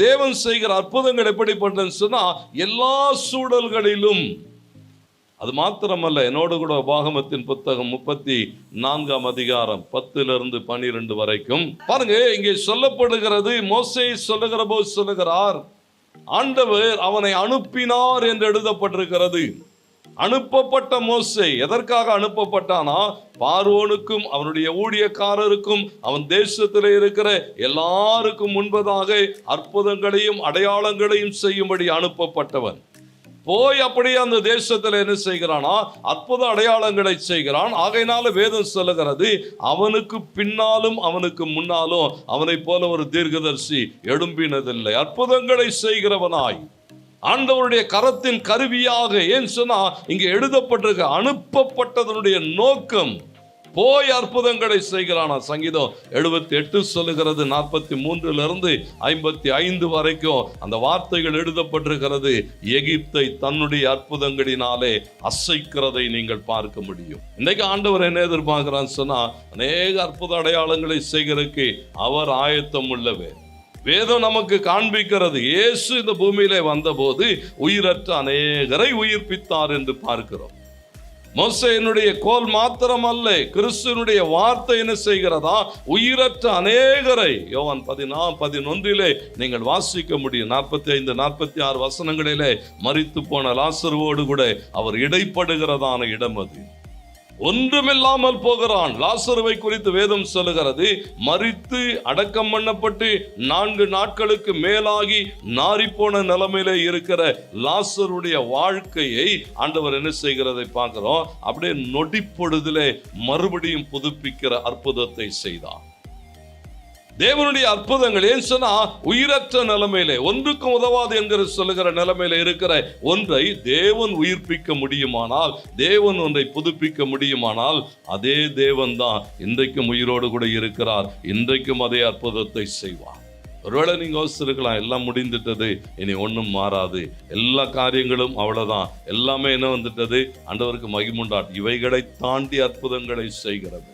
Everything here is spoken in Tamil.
தேவன் செய்கிற அற்புதங்கள் எப்படிப்பட்டதுன்னு சொன்னா, எல்லா சூழல்களிலும். அது மாத்திரமல்ல, என்னோடு கூட உபாகமத்தின் புத்தகம் 34 அதிகாரம் 10-12 வரைக்கும் பாருங்க. இங்கே சொல்லப்படுகிறது, மோசே சொல்லுகிற போது சொல்லுகிறார், ஆண்டவர் அவனை அனுப்பினார் என்று எழுதப்பட்டிருக்கிறது. அனுப்பப்பட்ட மோசே எதற்காக அனுப்பப்பட்டானா, பார்வோனுக்கும் அவனுடைய ஊழியக்காரருக்கும் அவன் தேசத்தில் இருக்கிற எல்லாருக்கும் முன்பதாக அற்புதங்களையும் அடையாளங்களையும் செய்யும்படி அனுப்பப்பட்டவன். போய் அப்படியே அந்த தேசத்தில் என்ன செய்கிறானா, அற்புத அடையாளங்களை செய்கிறான். ஆகையினால வேதம் சொல்லுகிறது, அவனுக்கு பின்னாலும் அவனுக்கு முன்னாலும் அவனை போல ஒரு தீர்க்கதரிசி எழும்பினதில்லை. அற்புதங்களை செய்கிறவனாய் ஆண்டவருடைய கரத்தின் கருவியாக. ஏன் சொன்னா, இங்கே எழுதப்பட்டிருக்க அனுப்பப்பட்டதனுடைய நோக்கம் போய் அற்புதங்களை செய்கிறானா. சங்கீதம் 78 சொல்லுகிறது, 43-55 வரைக்கும் அந்த வார்த்தைகள் எழுதப்பட்டிருக்கிறது. எகிப்தை தன்னுடைய அற்புதங்களினாலே அசைக்கிறதை நீங்கள் பார்க்க முடியும். இன்னைக்கு ஆண்டவர் என்ன எதிர்பார்க்கிறான்னு சொன்னா, அநேக அற்புத அடையாளங்களை செய்கிறதுக்கு அவர் ஆயத்தம் உள்ளவர். வேதம் நமக்கு காண்பிக்கிறது, இயேசு இந்த பூமியிலே வந்தபோது உயிரற்ற அநேகரை உயிர்ப்பித்தார் என்று பார்க்கிறோம். மோசேயினுடைய கோல் மாத்திரம் அல்ல, கிறிஸ்துவனுடைய வார்த்தை என்ன செய்கிறதா, உயிரற்ற அநேகரை. யோவான் 11 நீங்கள் வாசிக்க முடியும். 45-46 வசனங்களிலே மரித்து போன லாசருவோடு கூட அவர் இடைப்படுகிறதான இடம் அது. ஒன்றுமில்லாமல் போகிறான். லாசருவை குறித்து வேதம் சொல்லுகிறது, மரித்து அடக்கம் பண்ணப்பட்டு 4 நாட்களுக்கு மேலாகி நாறிப்போன நிலைமையில இருக்கிற லாசருடைய வாழ்க்கையை ஆண்டவர் என்ன செய்கிறதை பார்க்கிறோம். அப்படியே நொடிப்பொழுதிலே மறுபடியும் புதுப்பிக்கிற அற்புதத்தை செய்தார். தேவனுடைய அற்புதங்கள் ஏன் சொன்னா, உயிரற்ற நிலைமையிலே ஒன்றுக்கும் உதவாது என்கிற சொல்லுகிற நிலைமையில இருக்கிற ஒன்றை தேவன் உயிர்ப்பிக்க முடியுமானால், தேவன் ஒன்றை புதுப்பிக்க முடியுமானால், அதே தேவன் தான் இன்றைக்கும் உயிரோடு கூட இருக்கிறார். இன்றைக்கும் அதே அற்புதத்தை செய்வார். ஒருவேளை நீங்க யோசிச்சிருக்கலாம், எல்லாம் முடிந்துட்டது, இனி ஒன்றும் மாறாது, எல்லா காரியங்களும் அவ்வளவுதான், எல்லாமே என்ன வந்துட்டது, ஆண்டவருக்கு மகிமுண்டாட். இவைகளை தாண்டி அற்புதங்களை செய்கிறது.